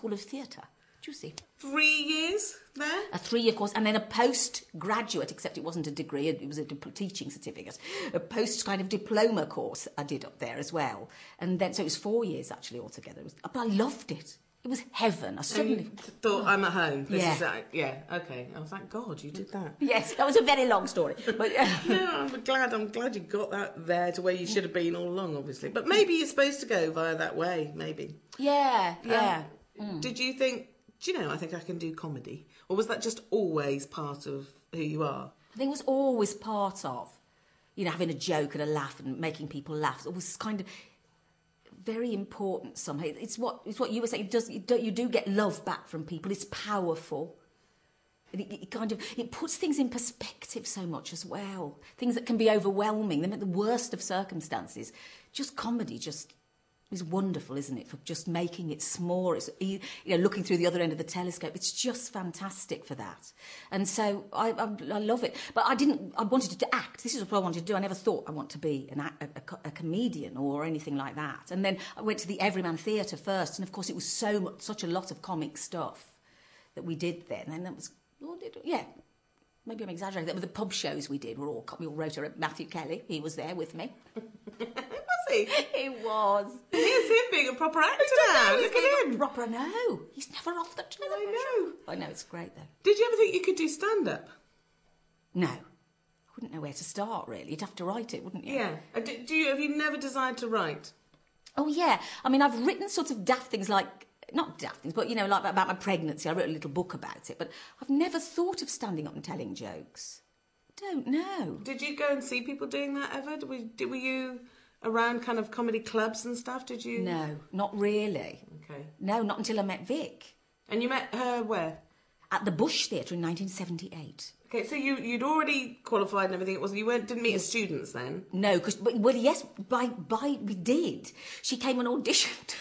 School of Theatre. Do you see? 3 years there? A 3-year course, and then a postgraduate, except it wasn't a degree, it was a teaching certificate, a post kind of diploma course I did up there as well. And then, so it was 4 years actually altogether. But I loved it. It was heaven. I suddenly thought, I'm at home. This yeah. is that. Yeah, okay. Oh, thank God you did that. Yes, that was a very long story. But no, I'm glad you got that there to where you should have been all along, obviously. But maybe you're supposed to go via that way, maybe. Yeah. Did you think, do you know, I think I can do comedy? Or was that just always part of who you are? I think it was always part of, having a joke and a laugh and making people laugh. It was kind of very important somehow. It's what you were saying. You do get love back from people. It's powerful. And it puts things in perspective so much as well. Things that can be overwhelming. Them at the worst of circumstances. Just comedy is wonderful, isn't it? For just making it small. It's, looking through the other end of the telescope. It's just fantastic for that. And so I love it. But I wanted to act. This is what I wanted to do. I never thought I want to be a comedian or anything like that. And then I went to the Everyman Theatre first. And of course it was such a lot of comic stuff that we did then. And that was, maybe I'm exaggerating. The pub shows we did we all wrote her. Matthew Kelly, he was there with me. Was he? He was. Here's him being a proper actor now. Look at him. Proper, no. He's never off the television. I know, it's great though. Did you ever think you could do stand-up? No. I wouldn't know where to start, really. You'd have to write it, wouldn't you? Yeah. Have you never desired to write? Oh, yeah. I mean, I've written sort of daft things like, not daft things, but, like about my pregnancy. I wrote a little book about it, but I've never thought of standing up and telling jokes. Don't know. Did you go and see people doing that ever? Were you around kind of comedy clubs and stuff? Did you? No, not really. Okay. No, not until I met Vic. And you met her where? At the Bush Theatre in 1978. Okay, so you'd already qualified and everything. It wasn't, didn't meet as students then? No, yes, we did. She came and auditioned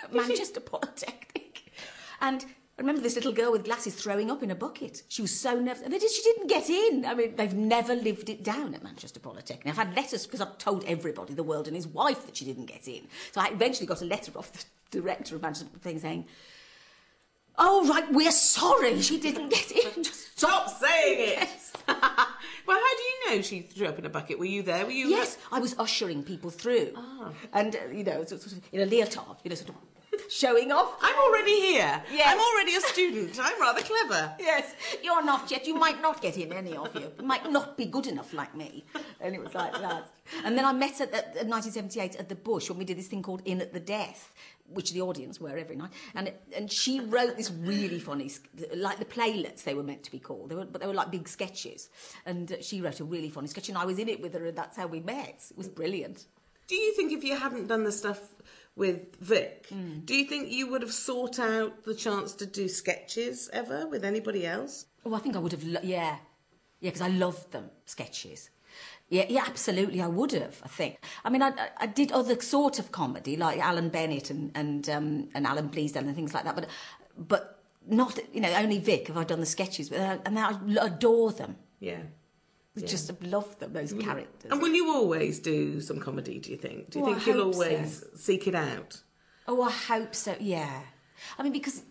at Manchester Polytechnic. And I remember this little girl with glasses throwing up in a bucket. She was so nervous. And she didn't get in. I mean, they've never lived it down at Manchester Polytechnic. I've had letters because I've told everybody, the world and his wife, that she didn't get in. So I eventually got a letter off the director of Manchester Polytechnic saying, "Oh, right, we're sorry she didn't get in. Just stop saying it." Yes. Well, how do you know she threw up in a bucket? Were you there? Yes, I was ushering people through. Oh. And, sort of in a leotard, sort of showing off. I'm already here. Yes. I'm already a student. I'm rather clever. Yes. You're not yet. You might not get in, any of you. You might not be good enough like me. And it was like that. And then I met at 1978 at the Bush when we did this thing called In at the Death, which the audience were every night. And she wrote this really funny, like the playlets they were meant to be called. But they were like big sketches. And she wrote a really funny sketch, and I was in it with her, and that's how we met. It was brilliant. Do you think if you hadn't done the stuff with Vic, do you think you would have sought out the chance to do sketches ever with anybody else? Oh, I think I would have, yeah, because I loved them, sketches. Yeah, absolutely, I would have, I think. I mean, I did other sort of comedy, like Alan Bennett and Alan Bleasdale and things like that, but not, only Vic have I done the sketches, and I adore them. Yeah. Just love them, those characters. And will you always do some comedy, do you think? Do you think you'll always seek it out? Oh, I hope so, yeah. I mean, because,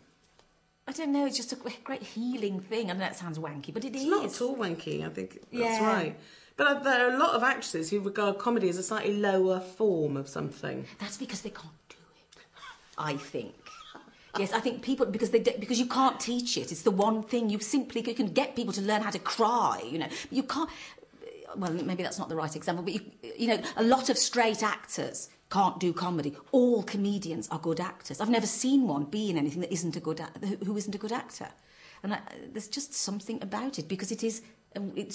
I don't know, it's just a great healing thing. I know that sounds wanky, but it is. It's not at all wanky, I think that's right. But there are a lot of actresses who regard comedy as a slightly lower form of something. That's because they can't do it, I think. Yes, I think people, because you can't teach it. It's the one thing you can get people to learn how to cry, But you can't, well, maybe that's not the right example, but a lot of straight actors can't do comedy. All comedians are good actors. I've never seen one be in anything that who isn't a good actor. And there's just something about it, because it's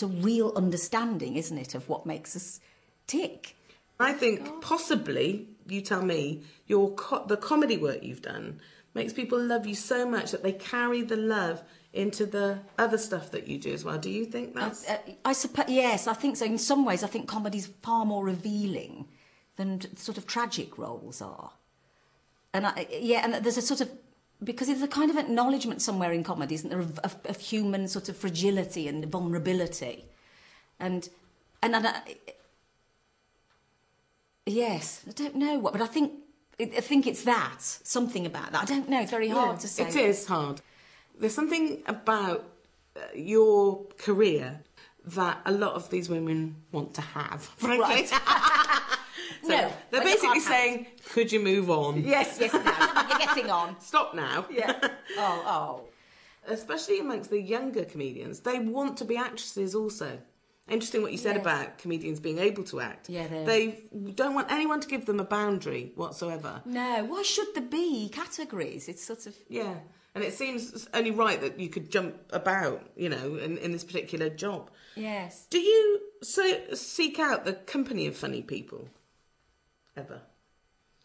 a real understanding, isn't it, of what makes us tick. I think possibly, you tell me, the comedy work you've done makes people love you so much that they carry the love into the other stuff that you do as well. Do you think that's... I suppose, yes, I think so. In some ways, I think comedy's far more revealing than sort of tragic roles are. And and there's a sort of... Because there's a kind of acknowledgement somewhere in comedy, isn't there, of human sort of fragility and vulnerability. Yes, I don't know what, but I think I think it's that, something about that. I don't know, it's very hard to say. It is hard. There's something about your career that a lot of these women want to have, frankly. Right. So No, they're basically saying, could you move on? Yes, no, you're getting on. Stop now. Yeah. Oh. Especially amongst the younger comedians, they want to be actresses also. Interesting what you said about comedians being able to act. Yeah, they don't want anyone to give them a boundary whatsoever. No, why should there be categories? It's sort of... Yeah, and it seems only right that you could jump about, you know, in this particular job. Yes. Do you seek out the company of funny people? Ever?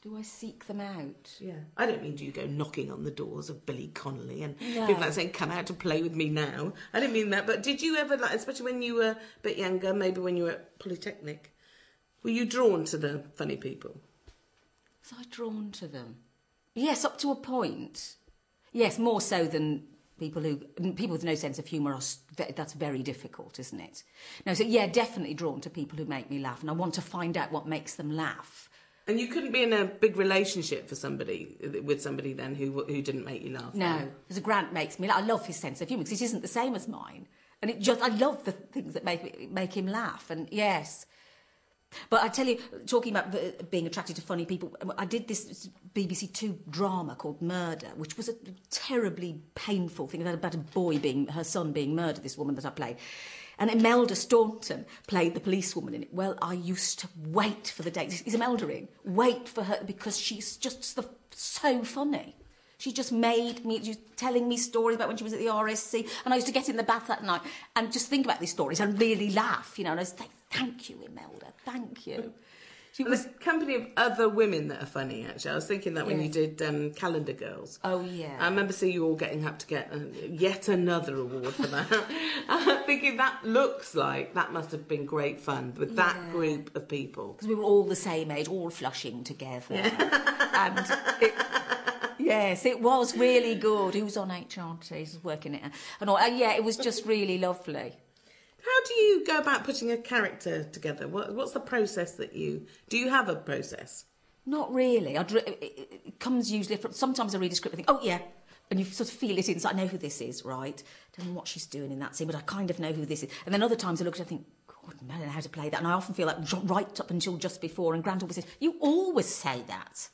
Do I seek them out? Yeah. I don't mean do you go knocking on the doors of Billy Connolly and No. people like saying, come out to play with me now. I didn't mean that, but did you ever, like, especially when you were a bit younger, maybe when you were at Polytechnic, were you drawn to the funny people? Was I drawn to them? Yes, up to a point. Yes, more so than people with no sense of humour. That's very difficult, isn't it? No, so yeah, definitely drawn to people who make me laugh, and I want to find out what makes them laugh. And you couldn't be in a big relationship with somebody then who didn't make you laugh? No, because Grant makes me laugh. I love his sense of humour because it isn't the same as mine, and I love the things that make him laugh. And yes. But I tell you, talking about being attracted to funny people, I did this BBC 2 drama called Murder, which was a terribly painful thing about her son being murdered, this woman that I played. And Imelda Staunton played the policewoman in it. Well, I used to wait for the day. Is Imelda in? Wait for her because she's just so funny. She just made me, she was telling me stories about when she was at the RSC, and I used to get in the bath that night and just think about these stories and really laugh, you know, and I was like, thank you, Imelda, thank you. She was a company of other women that are funny, actually. I was thinking that when you did Calendar Girls. Oh, yeah. I remember seeing you all getting up to get yet another award for that. I'm thinking that looks like that must have been great fun with that group of people. Because we were all the same age, all flushing together. And yes, it was really good. Who was on HRT? He was working it. And all, yeah, it was just really lovely. How do you go about putting a character together? What's the process that do you have a process? Not really. It comes usually from, sometimes I read a script and think, oh yeah, and you sort of feel it inside. I know who this is, right? Don't know what she's doing in that scene, but I kind of know who this is. And then other times I look at it and think, God, I don't know how to play that. And I often feel like right up until just before, and Grant always says, you always say that.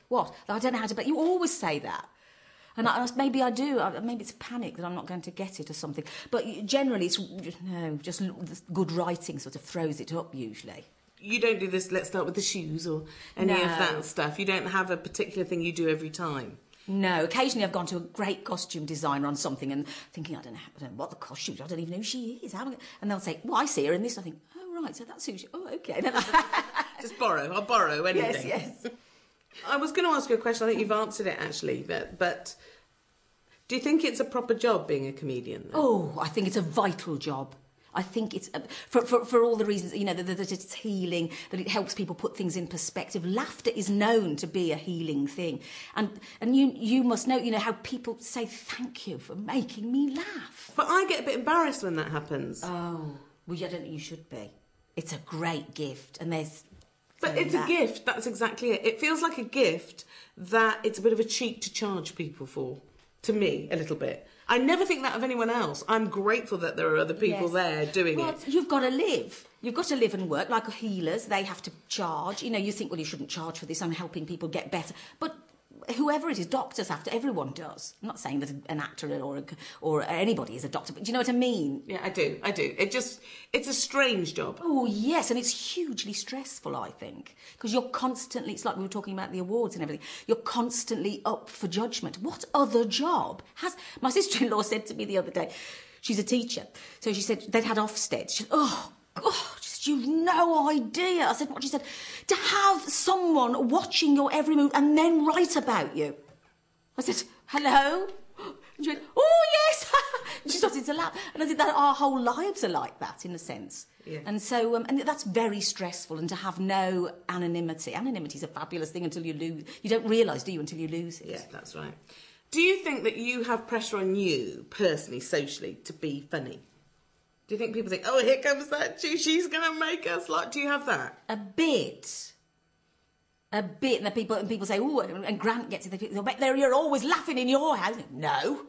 What? I don't know how to play. You always say that. And maybe I do. Maybe it's a panic that I'm not going to get it or something. But generally, it's just good writing sort of throws it up usually. You don't do this, let's start with the shoes or any of that stuff. You don't have a particular thing you do every time. No, occasionally I've gone to a great costume designer on something and thinking, I don't know what the costume, I don't even know who she is. And they'll say, well, I see her in this. I think, oh, right, so that suits you. Oh, OK. Just borrow. I'll borrow anything. Yes. I was going to ask you a question. I think you've answered it, actually. But do you think it's a proper job being a comedian? Then? Oh, I think it's a vital job. I think it's, for all the reasons, you know, that it's healing, that it helps people put things in perspective. Laughter is known to be a healing thing. And you must know, you know, how people say thank you for making me laugh. But I get a bit embarrassed when that happens. Oh, well, I don't think you should be. It's a great gift, and there's... But it's a gift, that's exactly it. It feels like a gift that it's a bit of a cheek to charge people for. To me, a little bit. I never think that of anyone else. I'm grateful that there are other people there doing it. You've got to live. You've got to live and work. Like healers, they have to charge. You know, you think, well, you shouldn't charge for this. I'm helping people get better. But whoever it is, doctors have to. Everyone does. I'm not saying that an actor or anybody is a doctor, but do you know what I mean? Yeah, I do. It's a strange job. Oh, yes, and it's hugely stressful, I think, because you're constantly, it's like we were talking about the awards and everything, you're constantly up for judgment. What other job has... My sister-in-law said to me the other day, she's a teacher, so she said they'd had Ofsted. She said, oh, God, you've no idea. I said, what? She said, to have someone watching your every move and then write about you. I said, hello? And she went, oh, yes. And she started to laugh. And I said, that our whole lives are like that, in a sense. Yeah. And so, and that's very stressful, and to have no anonymity. Anonymity is a fabulous thing until you lose. You don't realise, do you, until you lose it? Yeah, that's right. Do you think that you have pressure on you, personally, socially, to be funny? Do you think people think, oh, here comes that, she's going to make us like... Do you have that? A bit. A bit, and people say, oh, and Grant gets it. They bet you're always laughing in your house. No,